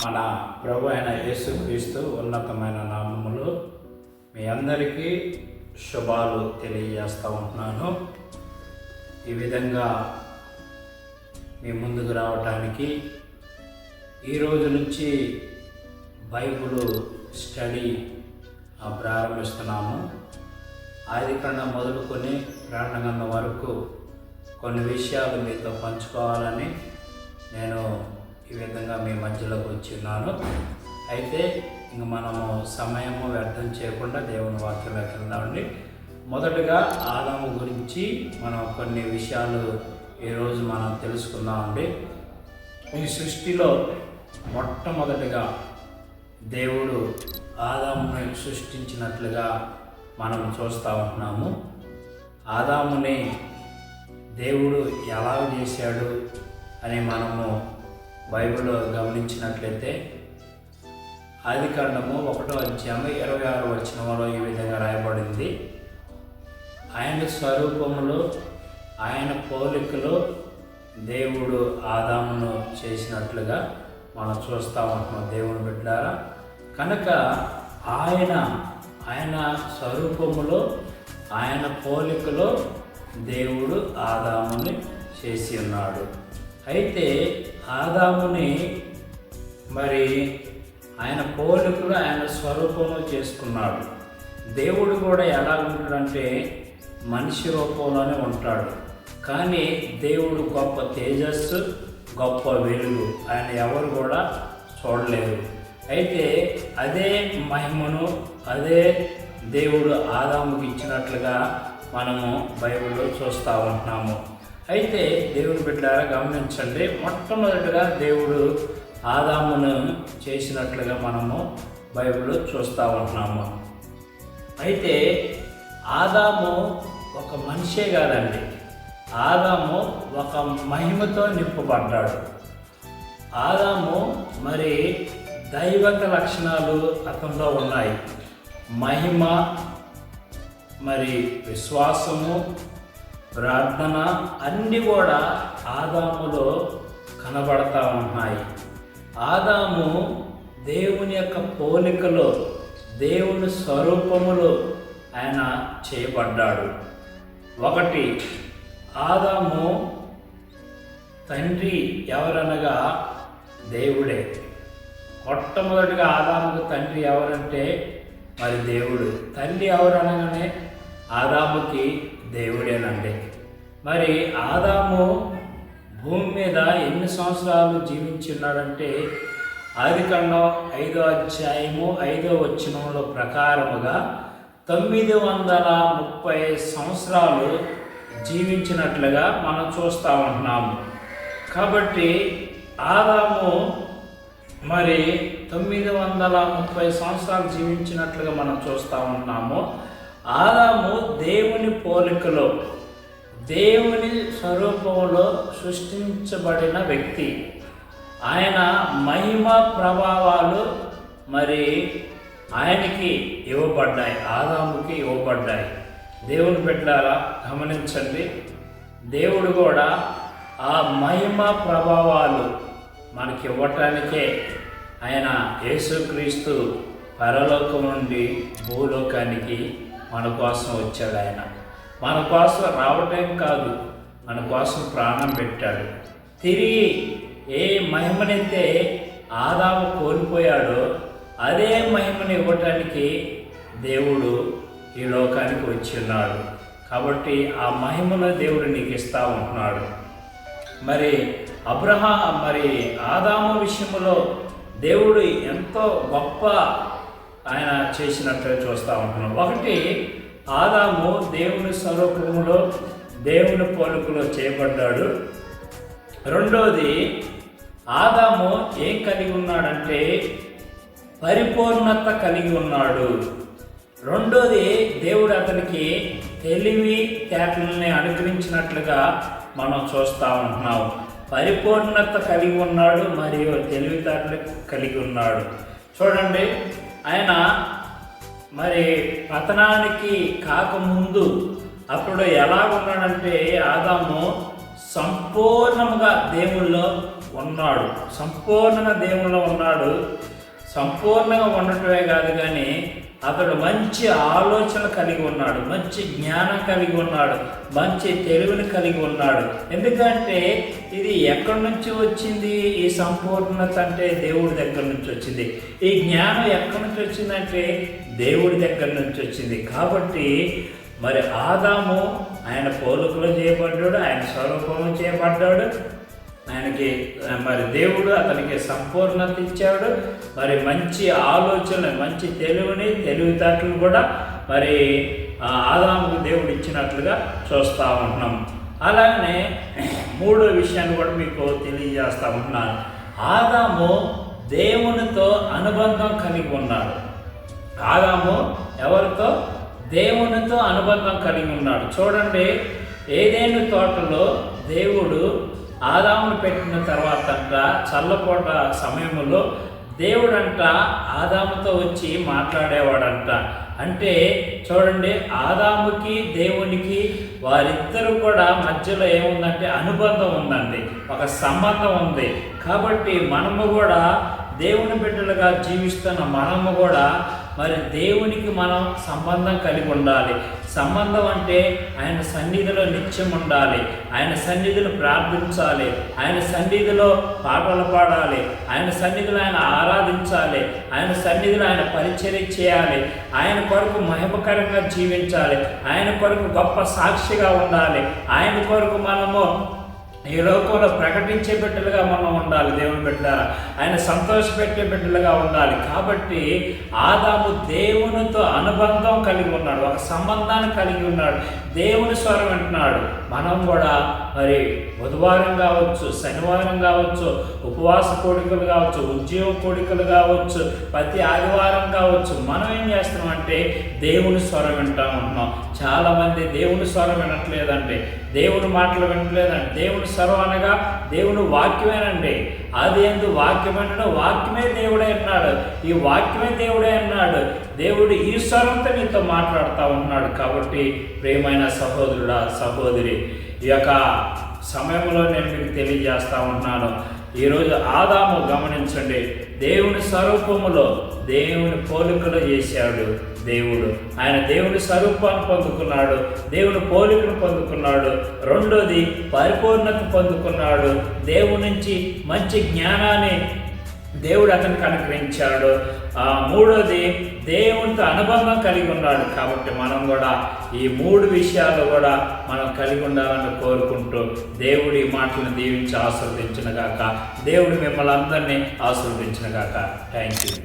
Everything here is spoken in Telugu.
మన ప్రభు అయిన యేసుక్రీస్తు ఉన్నతమైన నామములో మీ అందరికీ శుభాలు తెలియజేస్తూ ఉంటున్నాను. ఈ విధంగా మీ ముందుకు రావటానికి ఈరోజు నుంచి బైబిల్ స్టడీ ప్రారంభిస్తున్నాము. ఆదికాండం మొదలుకొని ప్రకటన వరకు కొన్ని విషయాలు మీతో పంచుకోవాలని నేను ఈ విధంగా మీ మధ్యలోకి వచ్చిన్నాను. అయితే ఇంక మనము సమయము వ్యర్థం చేయకుండా దేవుని వాక్యంలోకి వెళ్దామండి. మొదటగా ఆదాము గురించి మనం కొన్ని విషయాలు ఈరోజు మనం తెలుసుకుందామండి. ఈ సృష్టిలో మొట్టమొదటిగా దేవుడు ఆదాముని సృష్టించినట్లుగా మనం చూస్తూ ఉంటున్నాము. ఆదాముని దేవుడు ఎలా చేశాడు అని మనము బైబిల్లో గమనించినట్లయితే ఆదికాండము 1వ అధ్యాయం 26వ వచనంలో ఈ విధంగా రాయబడింది. ఆయన స్వరూపములో ఆయన పోలికలో దేవుడు ఆదామును చేసినట్లుగా మనం చూస్తూ ఉంటున్నాం దేవుని బిడ్డలారా. కనుక ఆయన స్వరూపములో ఆయన పోలికలో దేవుడు ఆదాముని చేసి ఉన్నాడు. అయితే ఆదాముని మరి ఆయన పోలికలు ఆయన స్వరూపంలో చేసుకున్నాడు. దేవుడు కూడా ఎలా ఉంటాడంటే మనిషి రూపంలోనే ఉంటాడు. కానీ దేవుడు గొప్ప తేజస్సు, గొప్ప వెలుగు ఆయన ఎవరు కూడా చూడలేరు. అయితే అదే మహిమను అదే దేవుడు ఆదాముకి ఇచ్చినట్లుగా మనము బైబిల్లో చూస్తూ ఉంటున్నాము. అయితే దేవుని బిడ్డలారా గమనించండి, మొట్టమొదటిగా దేవుడు ఆదామును చేసినట్లుగా మనము బైబిల్లో చూస్తూ ఉంటున్నాము. అయితే ఆదాము ఒక మనిషే కాదండి, ఆదాము ఒక మహిమతో నింపబడ్డాడు. ఆదాము మరి దైవిక లక్షణాలు అతనిలో ఉన్నాయి. మహిమ, మరి విశ్వాసము, ప్రార్థన అన్నీ కూడా ఆదాములో కనబడతా ఉన్నాయి. ఆదాము దేవుని యొక్క పోలికలో దేవుని స్వరూపములో ఆయన చేయబడ్డాడు. ఒకటి, ఆదాము తండ్రి ఎవరనగా దేవుడే. మొట్టమొదటిగా ఆదాముకు తండ్రి ఎవరంటే మరి దేవుడు. తల్లి ఎవరనగానే ఆదాముకి దేవుడేనండి. మరి ఆదాము భూమి మీద ఎన్ని సంవత్సరాలు జీవించున్నాడంటే ఆదికాండం 5వ అధ్యాయము 5వ వచనంలో ప్రకారముగా 930 సంవత్సరాలు జీవించినట్లుగా మనం చూస్తూ ఉంటున్నాము. కాబట్టి ఆదాము మరి 930 సంవత్సరాలు జీవించినట్లుగా మనం చూస్తూ ఉంటున్నాము. ఆదాము దేవుని పోలికలో దేవుని స్వరూపంలో సృష్టించబడిన వ్యక్తి. ఆయన మహిమ ప్రభావాలు మరి ఆయనకి ఇవ్వబడ్డాయి, ఆదాముకి ఇవ్వబడ్డాయి. దేవుని బిడ్డలారా గమనించండి, దేవుడు కూడా ఆ మహిమ ప్రభావాలు మనకి ఇవ్వటానికే ఆయన యేసుక్రీస్తు పరలోకం నుండి భూలోకానికి మన కోసం వచ్చాడు. ఆయన మన కోసం రావటం కాదు, మన కోసం ప్రాణం పెట్టాడు. తిరిగి ఏ మహిమనైతే ఆదాము కోల్పోయాడో అదే మహిమని ఇవ్వటానికి దేవుడు ఈ లోకానికి వచ్చి ఉన్నాడు. కాబట్టి ఆ మహిమను దేవుడు నీకు ఇస్తూ ఉంటున్నాడు. మరి ఆదాము విషయంలో దేవుడు ఎంతో గొప్ప ఆయన చేసినట్టు చూస్తూ ఉంటున్నాం. ఒకటి, ఆదాము దేవుని స్వరూపంలో దేవుని పోలికలో చేయబడ్డాడు. రెండోది, ఆదాము ఏం కలిగి ఉన్నాడంటే పరిపూర్ణత కలిగి ఉన్నాడు. రెండోది, దేవుడు అతనికి తెలివి తేటలని అనుగ్రహించినట్లుగా మనం చూస్తూ ఉంటున్నాం. పరిపూర్ణత కలిగి ఉన్నాడు మరియు తెలివితేటలు కలిగి ఉన్నాడు. చూడండి, ఆయన మరి పతనానికి కాకముందు అప్పుడు ఎలా ఉన్నాడంటే ఆదాము సంపూర్ణంగా దేవుల్లో ఉన్నాడు, సంపూర్ణంగా దేవునిలో ఉన్నాడు. సంపూర్ణంగా ఉండటమే కాదు కానీ అతడు మంచి ఆలోచన కలిగి ఉన్నాడు, మంచి జ్ఞానం కలిగి ఉన్నాడు, మంచి తెలివిని కలిగి ఉన్నాడు. ఎందుకంటే ఇది ఎక్కడి నుంచి వచ్చింది? ఈ సంపూర్ణత అంటే దేవుడి దగ్గర నుంచి వచ్చింది. ఈ జ్ఞానం ఎక్కడి నుంచి వచ్చిందంటే దేవుడి దగ్గర నుంచి వచ్చింది. కాబట్టి మరి ఆదాము ఆయన పోలికలో చేయబడ్డాడు, ఆయన స్వరూపంలో చేయబడ్డాడు. ఆయనకి మరి దేవుడు అతనికి సంపూర్ణత ఇచ్చాడు. మరి మంచి ఆలోచన, మంచి తెలివితేటలు కూడా మరి ఆదాముకు దేవుడు ఇచ్చినట్లుగా చూస్తూ ఉంటున్నాం. అలాగనే మూడో విషయాన్ని కూడా మీకు తెలియజేస్తూ ఉంటున్నాను. ఆదాము దేవునితో అనుబంధం కలిగి ఉన్నాడు. ఆదాము ఎవరితో? దేవునితో అనుబంధం కలిగి ఉన్నాడు. చూడండి, ఏదైనా తోటలో దేవుడు ఆదామును పెట్టిన తర్వాత చల్లపూట సమయంలో దేవుడంట ఆదాముతో వచ్చి మాట్లాడేవాడంట. అంటే చూడండి, ఆదాముకి దేవునికి వారిద్దరూ కూడా మధ్యలో ఏముందంటే అనుబంధం ఉందండి, ఒక సంబంధం ఉంది. కాబట్టి మనము కూడా దేవుని బిడ్డలుగా జీవిస్తున్న మనము కూడా మరి దేవునికి మనం సంబంధం కలిగి ఉండాలి. సంబంధం అంటే ఆయన సన్నిధిలో నిత్యం ఉండాలి, ఆయన సన్నిధిలో ప్రార్థించాలి, ఆయన సన్నిధిలో పాటలు పాడాలి, ఆయన సన్నిధిలో ఆయన ఆరాధించాలి, ఆయన సన్నిధిలో ఆయన పరిచర్య చేయాలి, ఆయన కొరకు మహిమకరంగా జీవించాలి, ఆయన కొరకు గొప్ప సాక్షిగా ఉండాలి, ఆయన కొరకు మనము ఈ లోకంలో ప్రకటించే బిడ్డలుగా మనం ఉండాలి. దేవుని బిడ్డలారా, ఆయన సంతోషపెట్టే బిడ్డలుగా ఉండాలి. కాబట్టి ఆదాము దేవునితో అనుబంధం కలిగి ఉన్నాడు, ఒక సంబంధాన్ని కలిగి ఉన్నాడు, దేవుని స్వరం వింటున్నాడు. మనం కూడా మరి బుధవారం కావచ్చు, శనివారం కావచ్చు, ఉపవాస కోడికలు కావచ్చు, ఉద్యోగ కోడికలు కావచ్చు, ప్రతి ఆదివారం కావచ్చు, మనం ఏం చేస్తున్నామంటే దేవుని స్వరం వింటా ఉంటున్నాం. చాలామంది దేవుని స్వరం వినట్లేదండి, దేవుని మాటలు వినట్లేదండి. దేవుని స్వరం అనగా దేవుని వాక్యమేనండి. అది ఎందు వాక్యం అంటే వాక్యమే దేవుడే అన్నాడు, ఈ వాక్యమే దేవుడే అన్నాడు. దేవుడు ఈ స్వరంతో నీతో మాట్లాడుతూ ఉన్నాడు. కాబట్టి ప్రియమైన సహోదరుడా, సహోదరి, ఈ యొక్క సమయంలో నేను మీకు తెలియజేస్తూ ఉంటున్నాను. ఈరోజు ఆదాము గమనించండి, దేవుని స్వరూపములో దేవుని పోలికలు చేశాడు దేవుడు. ఆయన దేవుని స్వరూపాన్ని పొందుకున్నాడు, దేవుని పోలికను పొందుకున్నాడు. రెండోది పరిపూర్ణత పొందుకున్నాడు. దేవుని నుంచి మంచి జ్ఞానాన్ని దేవుడు అతనికి అనుగ్రహించాడు. మూడోది దేవునితో అనుబంధం కలిగి ఉన్నాడు. కాబట్టి మనం కూడా ఈ మూడు విషయాలు కూడా మనం కలిగి ఉండాలని కోరుకుంటూ దేవుడి మాటలను దీవించి ఆశీర్వదించును గాక. దేవుడు మిమ్మల్ని అందరినీ ఆశీర్వదించును గాక. Thank you.